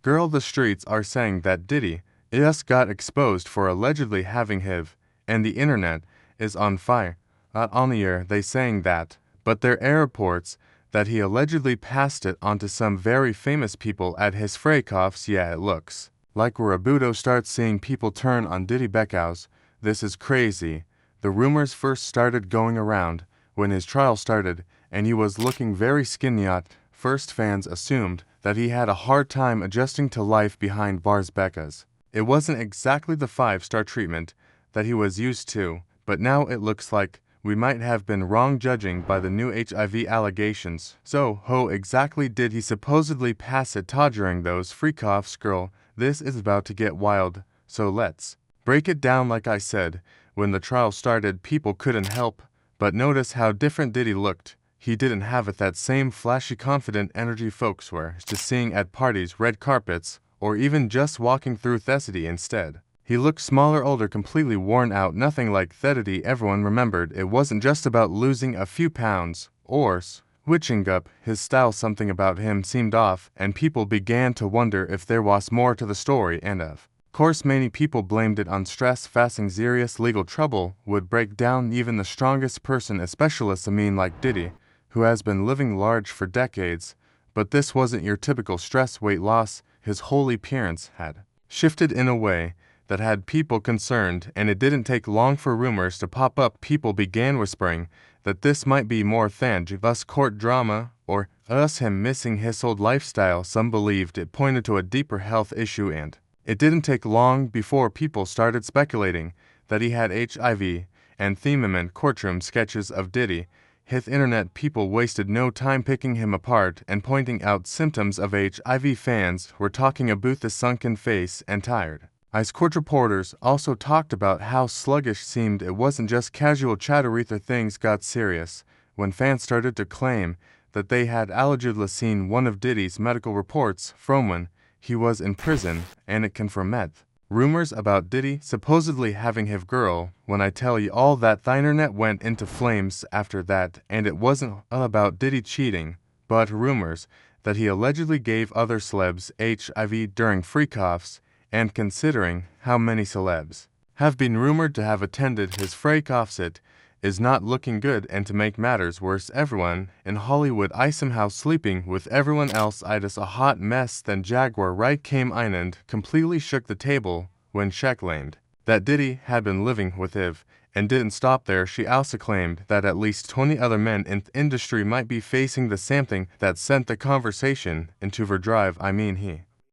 Girl, the streets are saying that Diddy just got exposed for allegedly having HIV, and the internet is on fire. Not only are they saying that, but there are reports that he allegedly passed it on to some very famous people at his freak-offs. Yeah, it looks like where Abudo starts seeing people turn on Diddy Beckhouse. This is crazy. The rumors first started going around when his trial started, and he was looking very skinny. At first, fans assumed that he had a hard time adjusting to life behind bars. Becca's. It wasn't exactly the 5-star treatment that he was used to, but now it looks like we might have been wrong judging by the new HIV allegations. So, how exactly did he supposedly pass it during those freak-offs? Girl, this is about to get wild, so let's break it down. Like I said, when the trial started, people couldn't help but notice how different Diddy looked. He didn't have it that same flashy, confident energy folks were just seeing at parties, red carpets, or even just walking through Thessity. Instead, he looked smaller, older, completely worn out, nothing like Thessity. Everyone remembered it wasn't just about losing a few pounds or switching up his style. Something about him seemed off, and people began to wonder if there was more to the story, and of course many people blamed it on stress. Fasting serious legal trouble would break down even the strongest person, especially like Diddy, who has been living large for decades. But this wasn't your typical stress. Weight loss, his whole appearance had shifted in a way that had people concerned, and it didn't take long for rumors to pop up. People began whispering that this might be more than just court drama or him missing his old lifestyle. Some believed it pointed to a deeper health issue, and it didn't take long before people started speculating that he had HIV and theme courtroom sketches of Diddy. His internet people wasted no time picking him apart and pointing out symptoms of HIV. Fans were talking about the sunken face and tired eyes. Court reporters also talked about how sluggish seemed. It wasn't just casual chatter. Things got serious when fans started to claim that they had allegedly seen one of Diddy's medical reports from when he was in prison, and it confirmed rumors about Diddy supposedly having HIV. Girl, when I tell you all that, the internet went into flames after that, and it wasn't about Diddy cheating, but rumors that he allegedly gave other celebs HIV during freak-offs. And considering how many celebs have been rumored to have attended his freak-offs, it is not looking good. And to make matters worse, everyone in Hollywood is somehow sleeping with everyone else. It is a hot mess. Then Jaguar Wright came in and completely shook the table when she claimed that Diddy had been living with HIV, and didn't stop there. She also claimed that at least 20 other men in the industry might be facing the same thing. That sent the conversation into overdrive.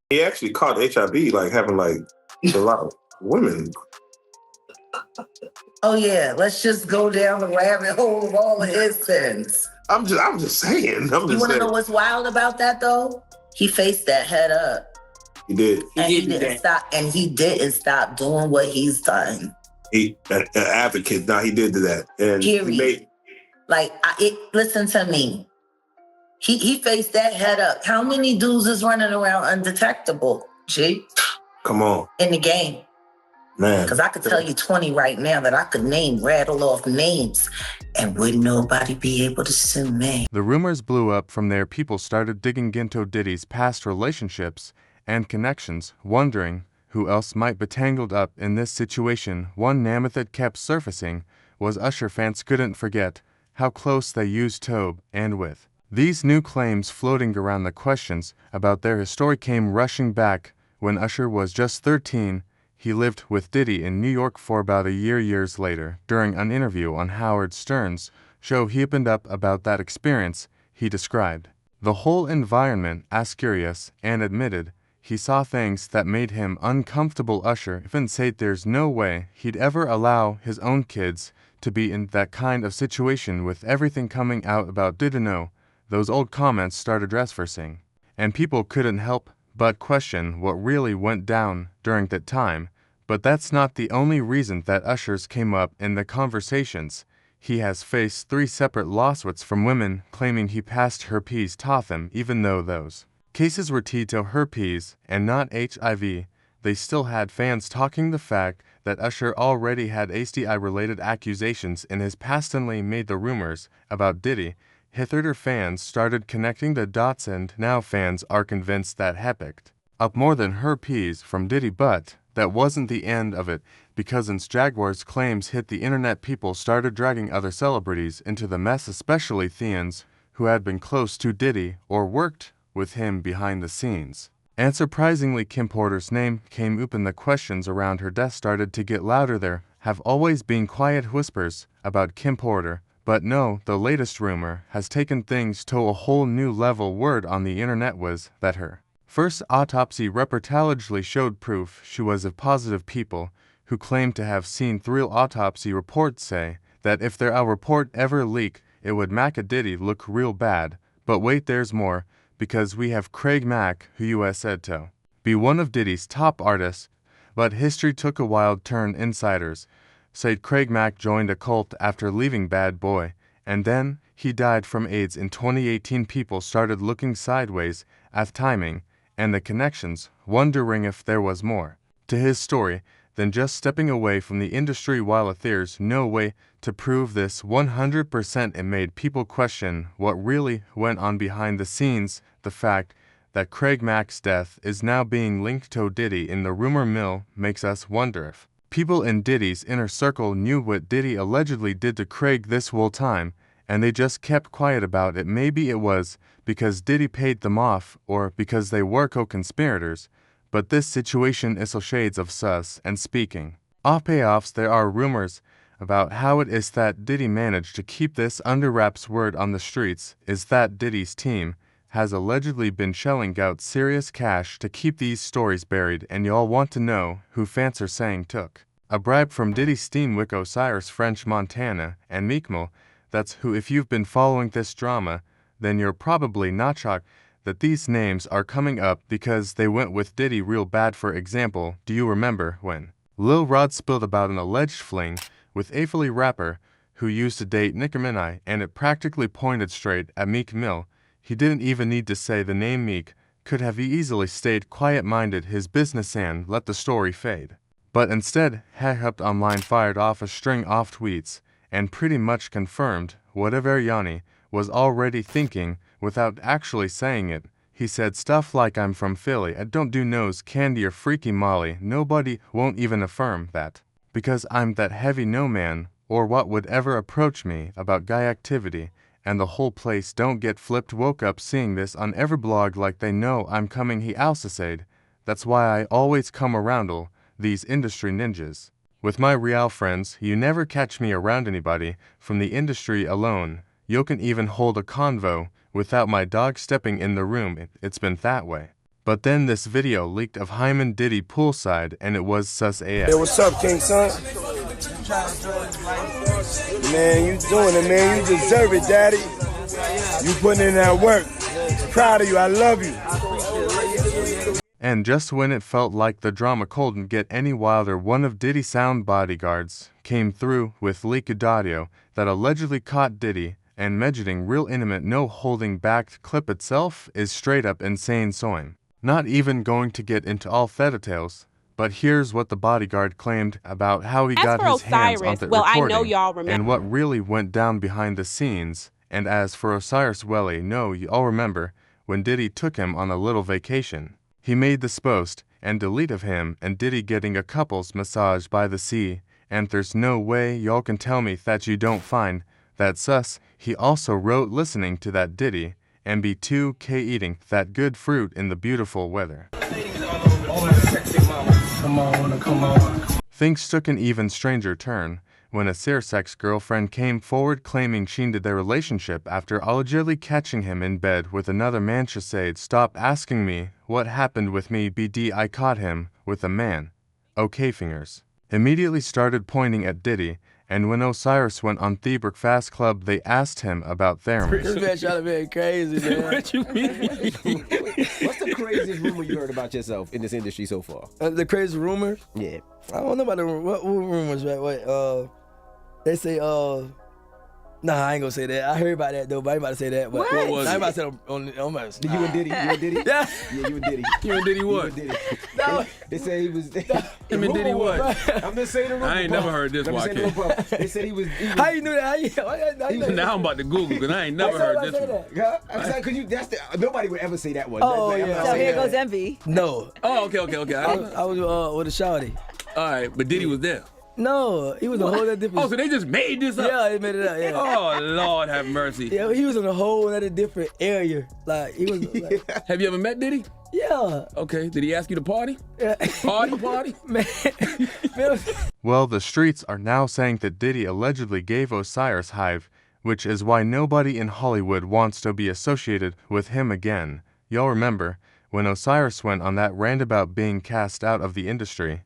He actually caught HIV, like having a lot of women. Oh yeah, let's just go down the rabbit hole of all of his sins. I'm just saying. You want to know what's wild about that though? He faced that head up. He did. He didn't stop. And he didn't stop doing what he's done. He an advocate. Now he did do that. And period. Listen to me. He faced that head up. How many dudes is running around undetectable, G? Come on. In the game. Man. Because I could tell you 20 right now that I could rattle off names, and wouldn't nobody be able to sue me. The rumors blew up from there. People started digging into Diddy's past relationships and connections, wondering who else might be tangled up in this situation. One name that kept surfacing was Usher. Fans couldn't forget how close they used to, and with these new claims floating around, the questions about their history came rushing back. When Usher was just 13, he lived with Diddy in New York for about a year. Years later, during an interview on Howard Stern's show, he opened up about that experience. He described the whole environment as curious and admitted he saw things that made him uncomfortable. Usher even said there's no way he'd ever allow his own kids to be in that kind of situation. With everything coming out about Diddy, those old comments started resurfacing, and people couldn't help but question what really went down during that time. But that's not the only reason that Usher's came up in the conversations. He has faced 3 separate lawsuits from women claiming he passed herpes to them. Even though those cases were to herpes and not HIV, they still had fans talking. The fact that Usher already had STI-related accusations in his past only made the rumors about Diddy hit. Fans started connecting the dots, and now fans are convinced that happened. up more than her peas from Diddy, but that wasn't the end of it, because since Jaguar's claims hit the internet, people started dragging other celebrities into the mess, especially Theans who had been close to Diddy or worked with him behind the scenes. And surprisingly, Kim Porter's name came up and the questions around her death started to get louder. There have always been quiet whispers about Kim Porter, but no, the latest rumor has taken things to a whole new level. Word on the internet was that her first autopsy reportedly showed proof she was a positive. People who claim to have seen real autopsy reports say that if their report ever leaked, it would make a Diddy look real bad. But wait, there's more, because we have Craig Mack, who was said to be one of Diddy's top artists, but history took a wild turn. Insiders said Craig Mack joined a cult after leaving Bad Boy, and then he died from AIDS in 2018. People started looking sideways at timing and the connections, wondering if there was more to his story than just stepping away from the industry. While there's no way to prove this 100%, it made people question what really went on behind the scenes. The fact that Craig Mack's death is now being linked to Diddy in the rumor mill makes us wonder if people in Diddy's inner circle knew what Diddy allegedly did to Craig this whole time, and they just kept quiet about it. Maybe it was because Diddy paid them off, or because they were co-conspirators, but this situation is all shades of sus. And speaking of payoffs, there are rumors about how it is that Diddy managed to keep this under wraps. Word on the streets is that Diddy's team has allegedly been shelling out serious cash to keep these stories buried, and y'all want to know who fans are saying took a bribe from Diddy's team. Wick Osiris, French Montana, and Meek Mill. That's who. If you've been following this drama, then you're probably not shocked that these names are coming up because they went with Diddy real bad. For example, do you remember when Lil Rod spilled about an alleged fling with a Philly rapper who used to date Nicki Minaj, and it practically pointed straight at Meek Mill? He didn't even need to say the name. Meek could have easily stayed quiet, minded his business, and let the story fade. But instead, hopped online, fired off a string of tweets, and pretty much confirmed whatever Yanni was already thinking without actually saying it. He said stuff like, "I'm from Philly, I don't do nose candy or freaky Molly, nobody won't even affirm that, because I'm that heavy no man, or what would ever approach me about guy activity, and the whole place don't get flipped. Woke up seeing this on every blog like they know I'm coming." He also said, "That's why I always come around all these industry ninjas. With my real friends, you never catch me around anybody from the industry alone. You can even hold a convo without my dog stepping in the room. It's been that way." But then this video leaked of Hyman Diddy poolside, and it was sus AF. Hey, what's up, King Son? Man, you doing it, man. You deserve it, Daddy. You putting in that work. Proud of you. I love you. And just when it felt like the drama couldn't get any wilder, one of Diddy's sound bodyguards came through with leaked audio that allegedly caught Diddy and mentioning real intimate, no holding back. Clip itself is straight up insane, so I'm not even going to get into all the details, but here's what the bodyguard claimed about how he got his hands on the recording and what really went down behind the scenes. And as for Osiris, well, no, you all remember when Diddy took him on a little vacation. He made this post and delete of him and Diddy getting a couple's massage by the sea, and there's no way y'all can tell me that you don't find that sus. He also wrote listening to that Diddy and B2K eating that good fruit in the beautiful weather. Come on. Things took an even stranger turn when a sex girlfriend came forward claiming she ended their relationship after allegedly catching him in bed with another man. She said, "Stop asking me what happened with me, BD. I caught him with a man." OK fingers immediately started pointing at Diddy, and when Osiris went on the Breakfast Club, they asked him about therapy. This man trying to be crazy, man. What you mean? What's the craziest rumor you heard about yourself in this industry so far? The crazy rumors? Yeah. I don't know about the what rumors, right? Wait, they say Nah, I ain't gonna say that. I heard about that though, but I ain't about to say that. But What was I ain't it? about to say it on my. You and Diddy? You and Diddy? Yeah. Yeah, you and Diddy. You and Diddy what? You and Diddy. No. They said he was. Him and Diddy what? I'm just saying the rumor. I ain't never heard this, I'm just saying the Joaquin. rumor. They said he was. How you knew that? How you know Now I'm about to Google because I ain't never heard this one. Huh? I'm saying, cause that's the nobody would ever say that one. Oh, I'm yeah. not So saying here that. goes envy. No. Oh, okay. I was with a shawty. All right, but Diddy was there. No, he was a whole other different. Oh, so they just made this up? Yeah, they made it up. Yeah. Oh, Lord have mercy. Yeah, he was in a whole other different area. Like he was. Like, Have you ever met Diddy? yeah. Okay. Did he ask you to party? Yeah. Party? Man. Well, the streets are now saying that Diddy allegedly gave Osiris HIV, which is why nobody in Hollywood wants to be associated with him again. Y'all remember when Osiris went on that rant about being cast out of the industry?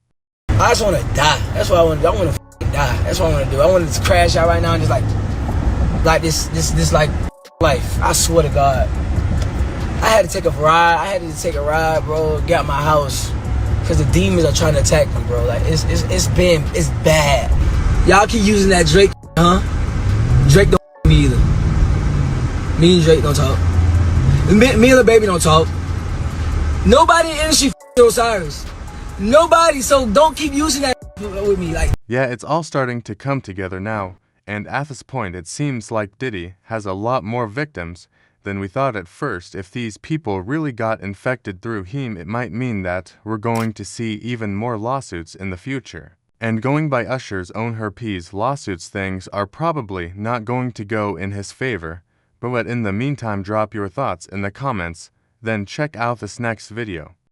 I just want to die. That's what I want to do. I want to die. That's what I want to do. I want to just crash out right now and just like this like life. I swear to God. I had to take a ride, bro. Get out my house because the demons are trying to attack me, bro. Like it's bad. Y'all keep using that Drake, huh? Drake don't me either. Me and Drake don't talk. Me and the baby don't talk. Nobody in the industry Osiris. Nobody, so don't keep using that with me. Like, Yeah, it's all starting to come together now, and at this point it seems like Diddy has a lot more victims than we thought at first. If these people really got infected through him, it might mean that we're going to see even more lawsuits in the future. And going by Usher's own herpes, lawsuits things are probably not going to go in his favor. But in the meantime, drop your thoughts in the comments, then check out this next video.